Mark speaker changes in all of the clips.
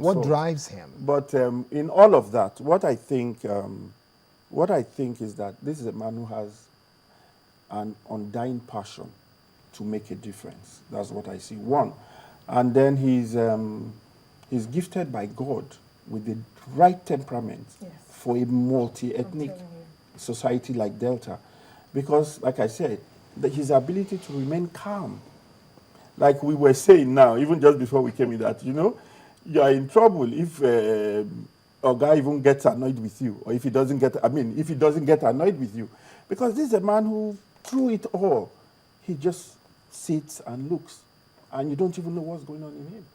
Speaker 1: What drives him?
Speaker 2: But in all of that, what I think is that this is a man who has an undying passion to make a difference. That's what I see. One, and then he's gifted by God with the right temperament for a multi-ethnic society like Delta, because, like I said, his ability to remain calm, like we were saying now, even just before we came in, that you are in trouble if a guy even gets annoyed with you, or if he doesn't get annoyed with you, because this is a man who, through it all, he just sits and looks, and you don't even know what's going on in him.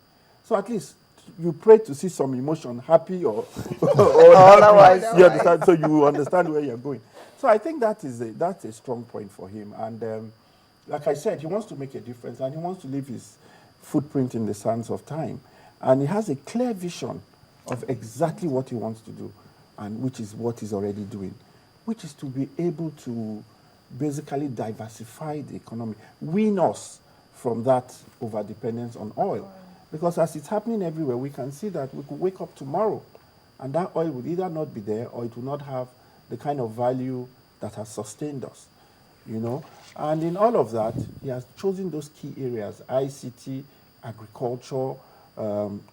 Speaker 2: So at least you pray to see some emotion, happy or otherwise. You understand, so you understand where you're going. So I think that's a strong point for him, and like I said, he wants to make a difference, and he wants to leave his footprint in the sands of time, and he has a clear vision of exactly what he wants to do, and which is what he's already doing, which is to be able to basically diversify the economy, wean us from that overdependence on oil. Because as it's happening everywhere, we can see that we could wake up tomorrow and that oil would either not be there, or it will not have the kind of value that has sustained us, And in all of that, he has chosen those key areas: ICT, agriculture,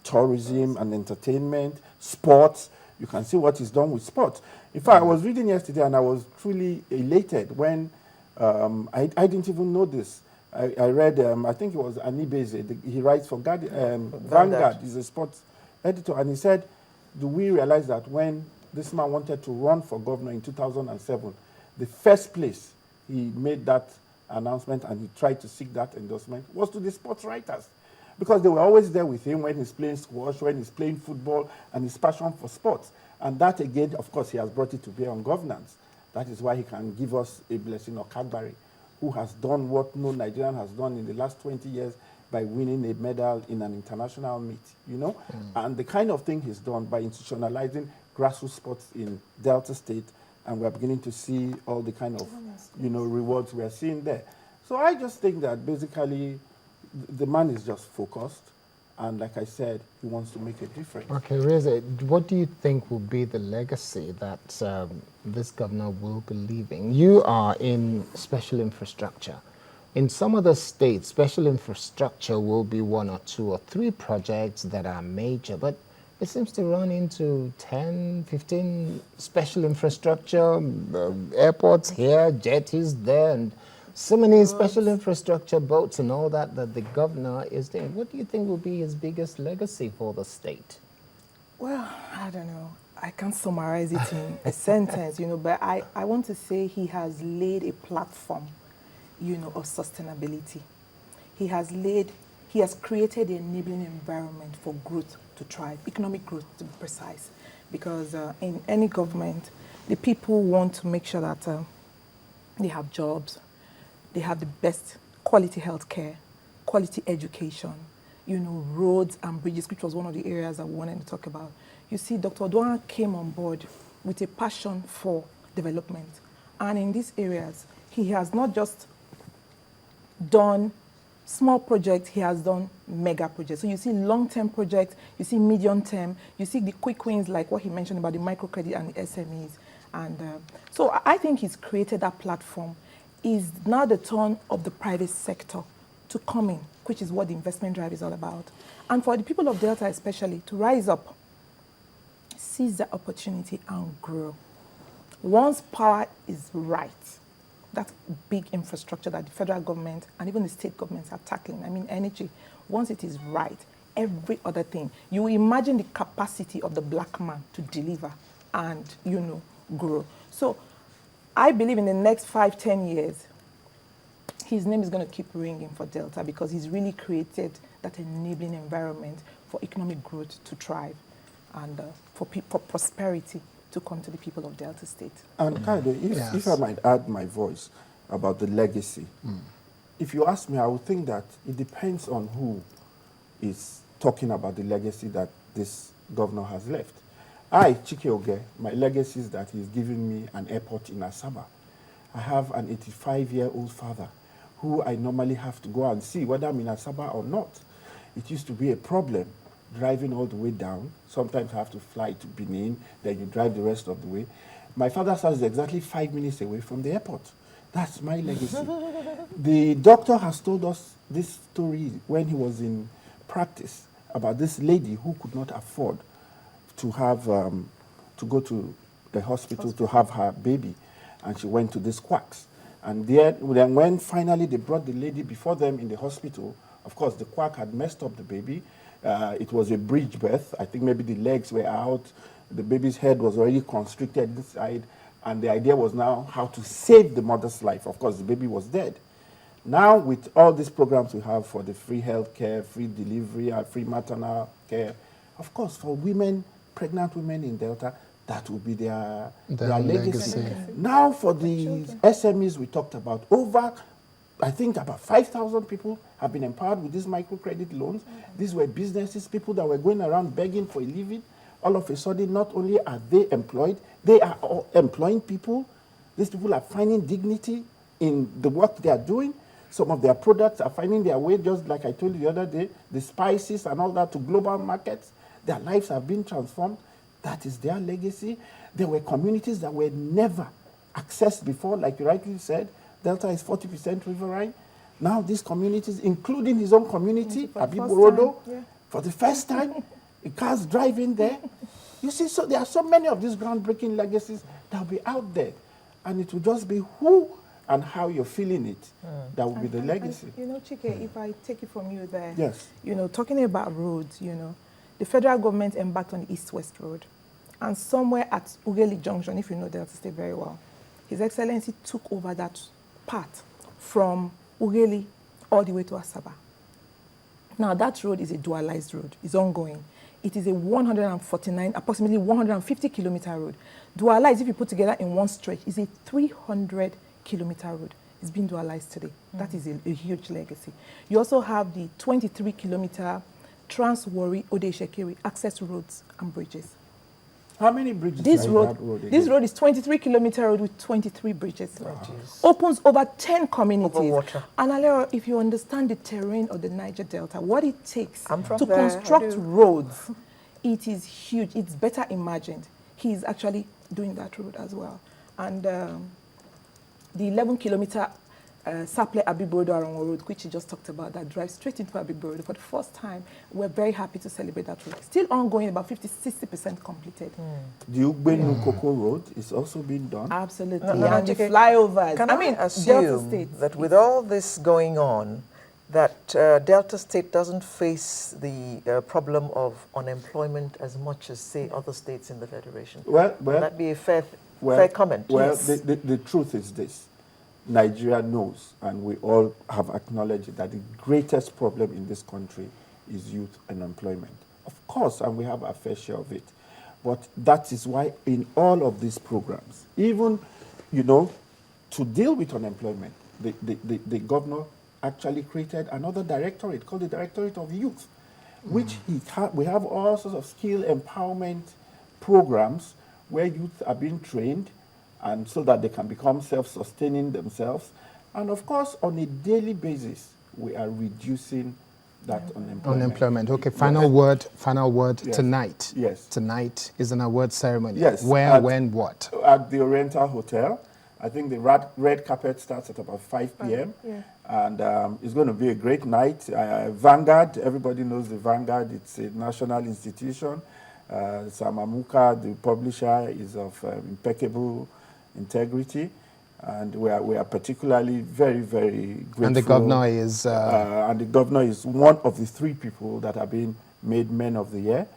Speaker 2: tourism and entertainment, sports. You can see what he's done with sports. In fact, I was reading yesterday and I was truly elated when I didn't even know this. I read, I think it was Anibeze, he writes for Vanguard, he's a sports editor, and he said, do we realize that when this man wanted to run for governor in 2007, the first place he made that announcement and he tried to seek that endorsement was to the sports writers, because they were always there with him when he's playing squash, when he's playing football, and his passion for sports. And that again, of course, he has brought it to bear on governance. That is why he can give us a Blessing or Cadbury, who has done what no Nigerian has done in the last 20 years by winning a medal in an international meet, And the kind of thing he's done by institutionalizing grassroots sports in Delta State, and we're beginning to see all the kind of, rewards we are seeing there. So I just think that basically the man is just focused, and like I said, he wants to make a difference.
Speaker 1: Okay, Reza, what do you think will be the legacy that this governor will be leaving? You are in special infrastructure. In some other states, special infrastructure will be 1 or 2 or 3 projects that are major, but it seems to run into 10, 15 special infrastructure, airports here, jetties there, and so many special infrastructure boats and all that the governor is doing. What do you think will be his biggest legacy for the state?
Speaker 3: Well, I don't know. I can't summarize it in a sentence, but I want to say he has laid a platform, of sustainability. He has created an enabling environment for growth to thrive, economic growth to be precise. Because in any government, the people want to make sure that they have jobs, they have the best quality healthcare, quality education, roads and bridges, which was one of the areas I wanted to talk about. You see, Dr. Odwara came on board with a passion for development. And in these areas, he has not just done small projects, he has done mega projects. So you see long-term projects, you see medium-term, you see the quick wins like what he mentioned about the microcredit and the SMEs. And so I think he's created that platform. Is now the turn of the private sector to come in, which is what the investment drive is all about. And for the people of Delta especially, to rise up, seize the opportunity and grow. Once power is right, that big infrastructure that the federal government and even the state governments are tackling, energy, once it is right, every other thing, you imagine the capacity of the black man to deliver and, grow. So I believe in the next 5-10 years, his name is going to keep ringing for Delta, because he's really created that enabling environment for economic growth to thrive and for prosperity to come to the people of Delta State.
Speaker 2: And if I might add my voice about the legacy, if you ask me, I would think that it depends on who is talking about the legacy that this governor has left. Chike Oge, my legacy is that he's given me an airport in Asaba. I have an 85-year-old father who I normally have to go and see whether I'm in Asaba or not. It used to be a problem driving all the way down. Sometimes have to fly to Benin, then you drive the rest of the way. My father's house is exactly 5 minutes away from the airport. That's my legacy. The doctor has told us this story when he was in practice about this lady who could not afford to have to go to the hospital to have her baby, and she went to these quacks. And then when finally they brought the lady before them in the hospital, of course the quack had messed up the baby. It was a bridge birth. I think maybe the legs were out, the baby's head was already constricted inside, and the idea was now how to save the mother's life. Of course, the baby was dead. Now, with all these programs we have for the free health care, free delivery, and free maternal care, of course, for women, pregnant women in Delta, that will be their legacy. Now, for the SMEs we talked about, I think about 5,000 people have been empowered with these microcredit loans. These were businesses, people that were going around begging for a living. All of a sudden, not only are they employed, they are all employing people. These people are finding dignity in the work they are doing. Some of their products are finding their way, just like I told you the other day, the spices and all that, to global markets. Their lives have been transformed. That is their legacy. There were communities that were never accessed before, like you rightly said. Delta is 40% riverine. Now these communities, including his own community, Abiborodo, for the first time, cars driving there. You see, so there are so many of these groundbreaking legacies that will be out there. And it will just be who and how you're feeling it that will be the legacy.
Speaker 3: And, you know, Chike, if I take it from you there,
Speaker 2: yes,
Speaker 3: you know, talking about roads, you know, the federal government embarked on the East-West Road. And somewhere at Ugeli Junction, if you know Delta State very well, His Excellency took over that part from Ugeli all the way to Asaba. Now, that road is a dualized road. It's ongoing. It is a 149, approximately 150-kilometer road. Dualized, if you put together in one stretch, is a 300-kilometer road. It's been dualized today. That is a huge legacy. You also have the 23-kilometer Trans-Warri Ode-Shekiri access roads and bridges.
Speaker 2: How many bridges
Speaker 3: This road,
Speaker 2: that road again?
Speaker 3: This road is 23-kilometer road with 23 bridges. Opens over 10 communities.
Speaker 4: Over water.
Speaker 3: And Alera, if you understand the terrain of the Niger Delta, what it takes to
Speaker 4: there,
Speaker 3: construct roads, it is huge. It's better imagined. He's actually doing that road as well. And the 11-kilometer Saple Abiborodo Arongo Road, which you just talked about, that drives straight into Abiborodo for the first time. We're very happy to celebrate that road. Still ongoing, about 50-60% completed.
Speaker 2: The Ugbenu Koko Road is also being done.
Speaker 3: Absolutely.
Speaker 4: No,
Speaker 3: and the flyovers.
Speaker 4: Can I
Speaker 3: Delta
Speaker 4: assume
Speaker 3: State,
Speaker 4: that with all this going on, that Delta State doesn't face the problem of unemployment as much as, say, other states in the Federation?
Speaker 2: Well,
Speaker 4: Would that be a fair comment?
Speaker 2: Well,
Speaker 4: Yes.
Speaker 2: the truth is this. Nigeria knows, and we all have acknowledged it, that the greatest problem in this country is youth unemployment. Of course, and we have a fair share of it. But that is why in all of these programs, even, you know, to deal with unemployment, the governor actually created another directorate called the Directorate of Youth, which we have all sorts of skill empowerment programs where youth are being trained, and so that they can become self-sustaining themselves. And of course, on a daily basis, we are reducing that unemployment.
Speaker 1: Okay, final word
Speaker 2: Yes.
Speaker 1: tonight.
Speaker 2: Yes.
Speaker 1: Tonight is an award ceremony.
Speaker 2: Yes.
Speaker 1: Where, when, what?
Speaker 2: At the Oriental Hotel. I think the red carpet starts at about 5 p.m.
Speaker 3: Yeah.
Speaker 2: And it's going to be a great night. Vanguard, everybody knows the Vanguard. It's a national institution. Samamuka, the publisher, is of impeccable integrity, and we are particularly very, very grateful.
Speaker 1: And the governor is
Speaker 2: and the governor is one of the 3 people that have been made Men of the Year.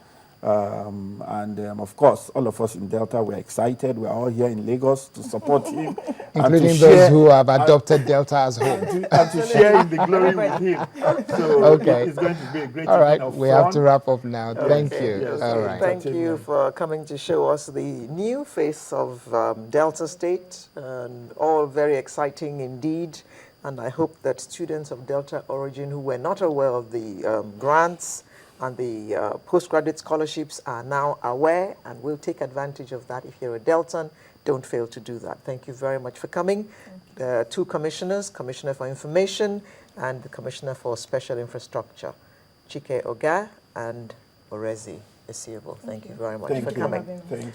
Speaker 2: Of course, all of us in Delta, we're excited. We're all here in Lagos to support him.
Speaker 1: including those who have adopted Delta as home.
Speaker 2: And to share in the glory with him. So
Speaker 1: Okay.
Speaker 2: it's going to be a great
Speaker 1: All right,
Speaker 2: evening of
Speaker 1: we
Speaker 2: fun.
Speaker 1: have to wrap up now. Thank you.
Speaker 2: Yes.
Speaker 1: All right.
Speaker 4: Thank you for coming to show us the new face of Delta State, and all very exciting indeed. And I hope that students of Delta origin who were not aware of the grants and the postgraduate scholarships are now aware and will take advantage of that. If you're a Deltan, don't fail to do that. Thank you very much for coming. 2 commissioners, Commissioner for Information and the Commissioner for Special Infrastructure, Chike Oga and Orezi Esiebo. Thank you very much
Speaker 2: Thank
Speaker 4: for
Speaker 2: you.
Speaker 4: coming.
Speaker 3: having us.
Speaker 2: Thank